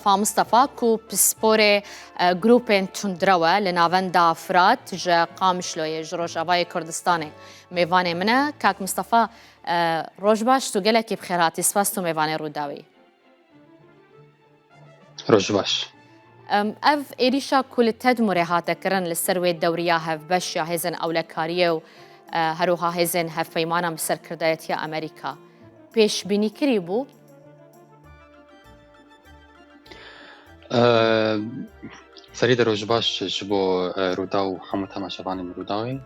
مصطفى كو بسبوري جروبين تندروا لنافندا فرات جا قامشلو جروش أباي كردستاني ميفاني منا كاك مصطفى روجباش تو جلكي بخيراتي سفاستو ميفاني روداوي روجباش اف إيريشا كل تدمري هاتا كرن للسروي الدورية هف بشيا هزن أو لكاريو هروها هزن هف فيمانا مسر كردايتيا أمريكا بيش بيني كريبو سريد روجباش جبو روداو حمو تماشافاني روداوي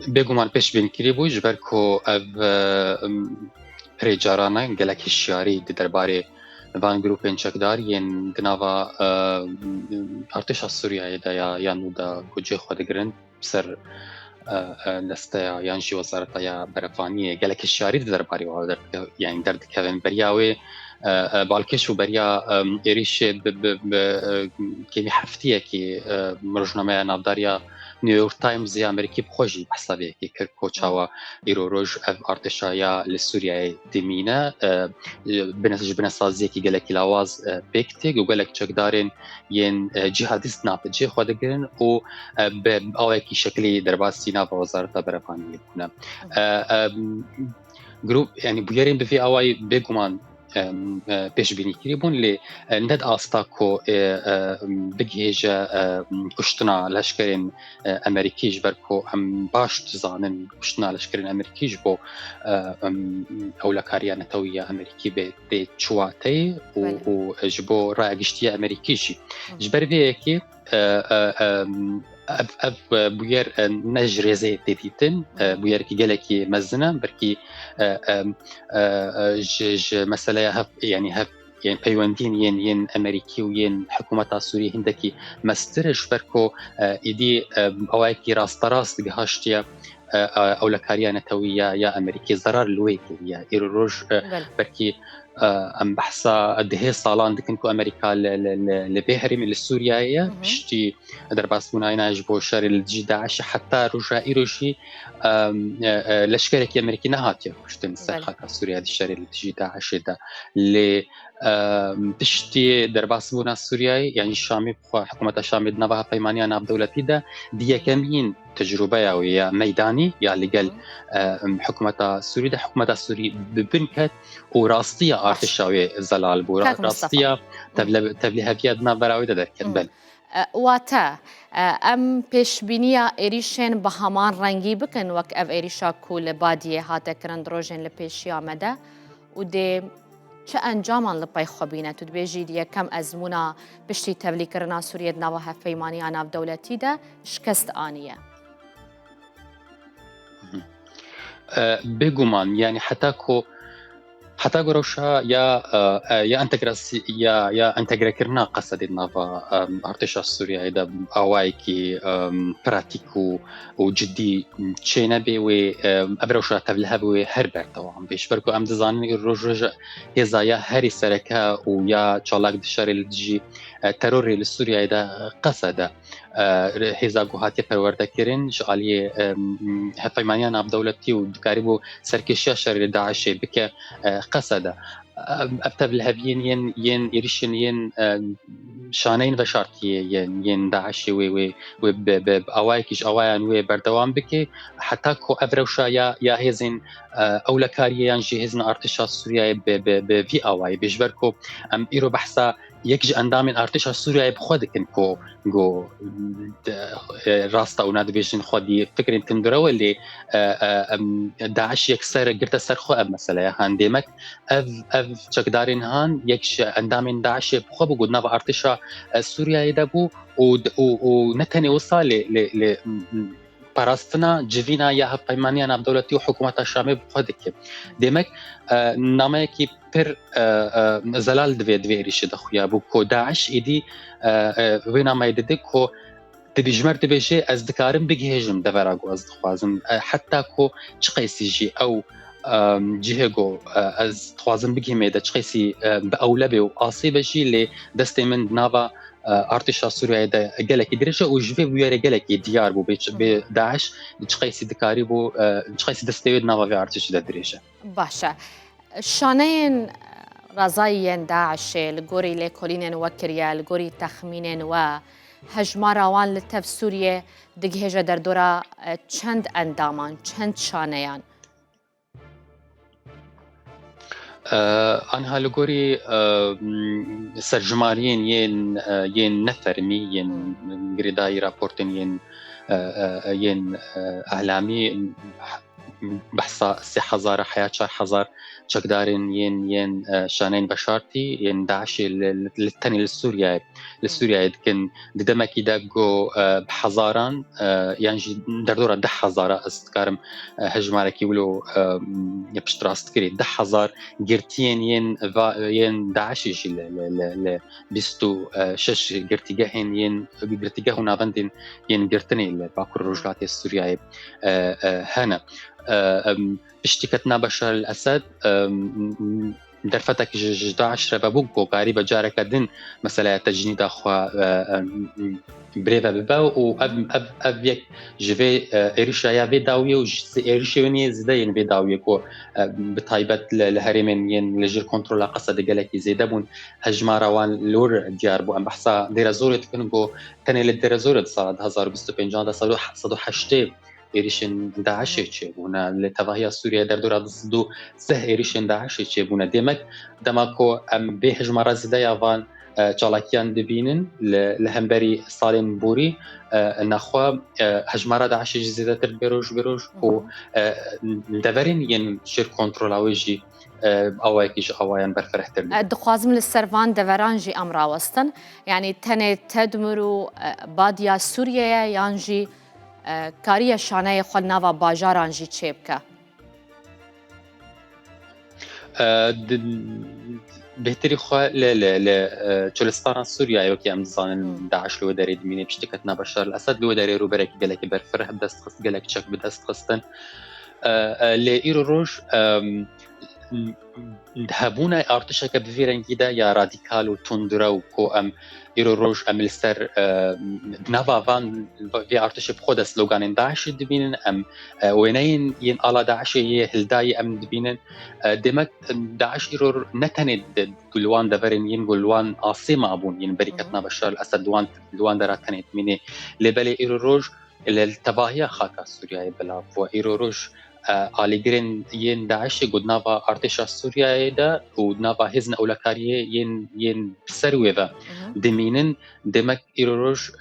بيگومان پیش بین کریبو جبرکو اف پریجارانا گلک هشیاری دی درباره وان گروپین چکدار ین گناوا ارتش سوریه دا یا نودا کجی خود گرن سر لسته یان جی وزارت یا برفانی گلک هشیاری دی درباره و یعنی درد کوین بریاوی بالکش و بریا ایریش که هفتیه که روزنامه نافداریا نیویورک تایمز یا امریکی بخوجی بحسابه که کرکوچاوا ایرو روز ارتشایا لسوریه دمینه بنسازی که گلکی لاواز بکتی و گلک چکدارن ین جهادیست نافجی خود گرن و به آوکی شکلی درباستی ناف وزارت برفانی کنه گروپ یعنی بیاریم به فی آوای بگمان پیش بینی کردیم لی ند آستاکو بگیجه کشتنا لشکرین امریکیش برکو هم باش تزانن کشتنا لشکرین امریکیش بو اولکاریا نتویه امریکی به چواتی و جبو رایگشتی امریکیشی جبر بیه که اف بویر نجرزه تیتن بویر کی گلکی مزنه برکی مسئله هف يعني پیوندین ین امریکی و ین حکومت سوری هندکی مسترش برکو ایدی اوایکی راست گهاشتیا اولکاریا نتویه یا امریکی ضرر لویکی یا ایروج برکی ام بحثا ده سالان دکن کو امریکا لبهرم لسوریایه بشتی در باسبون اینا جبو شر الجی داعش حتی رجا ایروشی لشکره کی امریکی نهاتیه کشتن سرخا سوریا الشر الجی داعش ده ل بشتی در باسبون سوریای یعنی شامی حکومت الشام نواه پیمانی ناب دولتی ده دیگه کمین تجربه یا میدانی یا لگل حکومت سوری ده حکومت سوری ببنکت و راستیه ارتشاوی زلال بورا راستیه تبلیغ بیادنا براوی ده درکن واتا ام پیش بینیا ایریشن به همان رنگی بکن وک اف ایریشا کول بادیه هاته کرند روژن لپیشی آمده و ده چه انجامان لپای خوبینه تو دبیجی دیگه کم ازمونا بشتی تبلیغ کرنا سوریه نواه فیمانی آناف دولتی ده شکست آنیه بگومان یعنی حتى روشا يا انتجراس يا انتجرا كرنا قصد النافا ارتشا سوريا اذا اوايكي براتيكو وجدي تشينا بي و ابروشا تبلها بي هربر طبعا بيشبركو ام دزان الرجوج هزايا هري سركا ويا تشالاك دشار الجي تروري لسوريا اذا قصد هزا گوهاتی پرورده کرن شغالی هفایمانیان آب دولتی و دکاریبو سرکشی شر داعش بکه قصده ابتب الهبين ين يريشن ين شانين بشارتي ين داعش و بأوايكش أوايان و بردوام بكي حتى كو أبروشا يا هزين أولكاريا ينجي هزن ارتشا سوريا بفي أواي بيجبركو أم إيرو بحثا يكج اندامين ارتشا سوريا بخودكن كو جو راستا وناد بيجن خودي فكرين تندرو اللي داعش يكسر قرت سر خو مثلا هان ديمك اف چکدارین هان یک اندامین داعش بخو بگود نو ارتشا سوریا يدبو و نتني وصل ل پاراستنا جوینا یا پیمانی ناب دولتی و حکومت شامی بخودک دمک نامه کی پر زلال دوی ریشه دخویا بو کو داعش ایدی وینا ما یدی کو تبيجمر تبيجي از دكارم بجهجم دفراغو از خوازم حتى كو چقيسي او جهگو از خوازم بگیم ده چقیسی به اولبه و آسیب جی لی دسته من ناوا ارتشا سوریه ده گلکی درجه و جوی بیاره گلکی دیار بو به داعش چقیسی دکاری بو چقیسی دسته ناوا و ارتش ده درجه باشه شانین رضایین داعش لگوری لکولین و کریا لگوری تخمینین و هجمار آوان لطف سوریه دگهج در دورا چند اندامان چند شانیان آنها لگوری سرجمارین ین نفرمی ین گریدای راپورتین ین اعلامی بحثا 3000 حياة 4000 شكدارين ين شانين بشارتي ين داعش للتاني للسوريا كن دما كي داقو بحزاران يعني دردورة 10,000 استكارم هجمارك يولو يبشتراست كري 10,000 جرتين ين داعش يجي ل بيستو شش جرتيجاهن ين جرتيجاهو نافندين ين جرتني باكر رجلات السوريا هنا اشتكتنا بشار الأسد درفتك 11 بابوكو قريبة جارك دين مثلا تجنيد أخوة بريفا ببا و أب يك جفي إيريشا يا فيداوية و إيريشا وني زدين فيداوية كو بطايبة الهرمين ين لجير كنترولا قصد قالك زيدابون هجمارا وان لور ديار بو أم بحثا ديرازوري تكنبو تاني للديرازوري صارت 1025 صادو حشتي إيريشن داعش يجيبونا لتفاهي سوريا دردورا ضدو سه إيريشن داعش يجيبونا دماكو أم بهج مرز دايافان چالاکیان دبینن لهمبری سالم بوری نخوا هجمارا داعش زیاده تر بروج و دورین ین شر کنترل اوجی اوایکیش اوایان برفرحتر دخوازم للسرفان دورانجي امرا وسطن يعني تنه تدمرو باديا سوريا يانجي کاری شانه خود نوا باجارانجی چیبکه بهتري خوا لا تشولستان سوريا يوكي امزان داعش لو داري دميني بشتكتنا بشار الاسد لو داري روبرك قالك برفرح بدست خست قالك تشك بدست خستن لايرو روج هبونا ارتشك بفيرن كده يا راديكال وتندرا وكو ام ايرو روج ام الستر نافا فان في ارتش بخود سلوغان داعش دبينن ام وينين ين على داعش هلداي ام دبينن دمك داعش ايرو نتند كلوان دفرن ين كلوان عاصمه ابون ين بركتنا بشار الاسد دوان دراتنت مني لبلي ايرو روج التباهيه خاكا سوريا بلا وايرو روج آلیگرین ین داعش قد نافا ارتش سوريا دا و نافا هزن اولکاریه ین سروه دا دمینن دمک ایروروش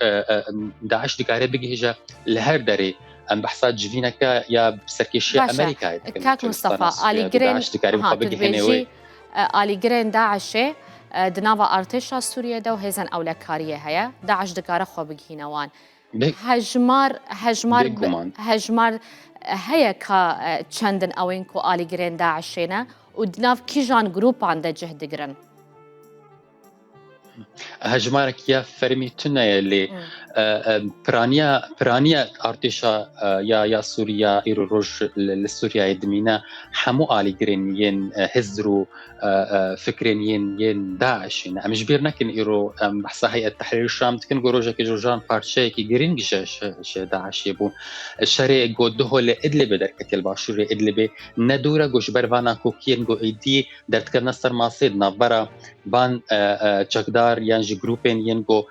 داعش دکاره بگیجا لهر داره ام بحثات جوینکا یا سرکشی امریکا كاك مصطفى آلیگرین داعش دنافا ارتش سوريا دا و هزن اولکاریه هيا داعش دکاره خو بگینوان هجمار هيا كا چندن اوين كو آلیگرین داعشينا و دناف كيجان جروب عنده جهدگرن هجمارك يا فرميتنا اللي برانيا ارتشا يا سوريا ايرو روج للسوريا يدمينا حمو آلیگرین ين هزرو فكرين ين داعش مش بيرنا كن ايرو بحث هيئة تحرير الشام تكن جوروجا كي جورجان بارتشي كي جرينج داعش يبو الشريك جوده لإدلب دركت الباشوري إدلب ندورا جوش برفانا كوكين جو ايدي درت كنا سرماسيد نافرا بان چکدار یانجی گروپین ینگو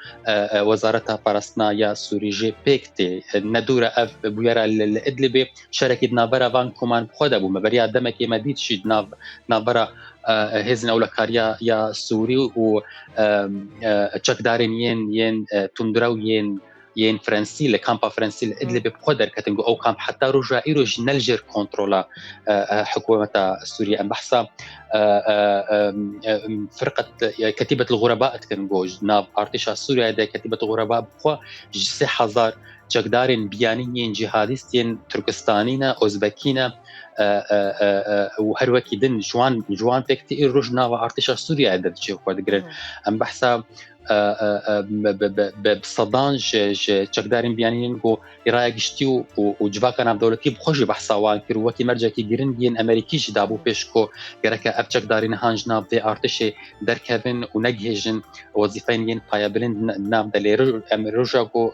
وزارت پارسنا یا سوریجی پیکتی ندورا اف بویرا لإدلب شركة نافرا وان كمان بخدا بو مبريا دمك مديد شي نافرا هزن اولکاریا یا سوری و چکدارین ین تندرو ين فرنسي لكامبا فرنسي الادلب بقدر كتنجو او كامب حتى رجع ايروج نلجر كنترولا حكومه سوريا ام بحثا فرقه كتيبه الغرباء تكنجو ناب ارتشا سوريا ده كتيبه الغرباء بخوا 6000 جقدارين بيانيين جهاديستين تركستانينا اوزبكينا وهر وكي دن جوان تكتي رجنا وارتشا سوريا ده تجي خو ام بحثا بصدان چکدارین بیانین کو ایرای گشتی و جواکان دولتی بخوش بحثوان کرد وقتی مرجع کی گرین بین امریکیش دابو پیش کو گرکه اب چکدارین هانجنا به ارتش درکبن و نگهجن وظیفین ین پایبلند نام دلیر امروزا کو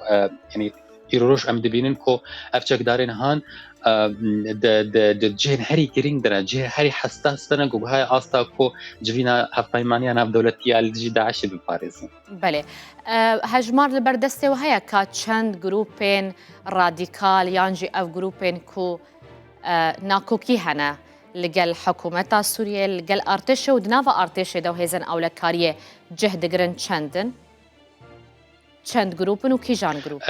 یعنی إيروش أم دبينن كو أفشك دارين هان د جهن هری گرینگ داره جه هری حساس داره گو های آستا کو جوینا هفپایمانی ناف دولتی الجی داعش بپارێزن. بله هەژمار لەبەر دەستێەوە هەیە کا چەند گروپێن ڕادیکال یانجی ئەو گروپێن کو ناکۆکی هەنە لەگەڵ حکوومەتا سووریە لەگەڵ ئارتێشە و دناوە ئارتێشێدا و هێزن ئەو لە کاریە جه دەگرن چەند گروپن و کیژان گروپ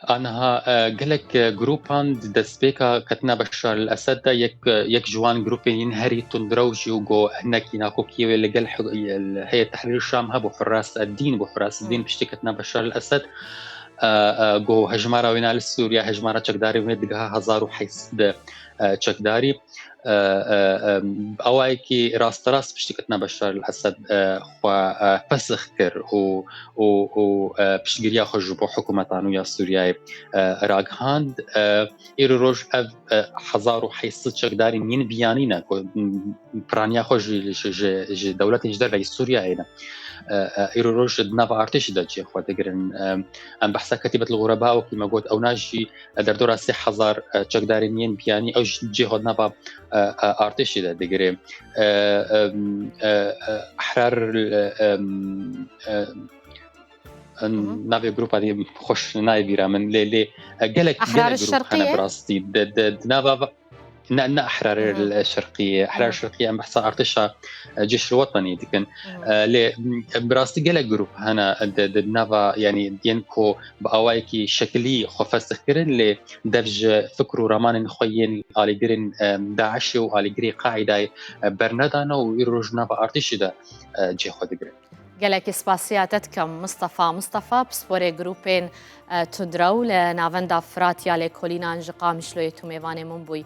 آنها گلک گروپان دستبیکا کتنا بشار الأسد یک جوان گروپین هری تندروجی و جو هنکی ناکوکی و لگل هي تحرير الشام هبو حراس الدين بشتي كتنا بشار الأسد جو هجمارة وينال السوريا هجمارة تشكداري وندقها هزار وحيس تشكداري أوايكي راست بشتكتنا بشار الأسد فسخ كر و بشتقريا خجبو حكومة عنوية سوريا راقهاند إيرو روج حزار وحيس تشكداري مين بيانينا برانيا خج دولة جدار في سوريا هنا إيرو روج دنافا أرتش داجي أخوة تقرن أم بحثا كتيبة الغرباء وكما قلت أو ناجي دردورا 3000 تشكداري مين بياني أو جي هود نافا أرتش دا دقري أحرار نافي جروب هذه خوش نايبيرا من لي قالك أحرار الشرقية براستي نافا أحرار الشرقية أحرار الشرقية أم بحثا أرتشا جيش الوطني دكن لي براستي قالك جروب هنا نافا يعني دينكو بأوايكي شكلي خفاس تذكرن لي دفج فكرو رامان خوين آليجرين داعش وآليجري قاعدة برندانا ويروج نافا أرتشي دا جي خود جرين قالك سباسياتتكم مصطفى بسبوري جروبين تدرو لنافندا فراتيا لكولينا انجقام شلويتو ميواني منبوي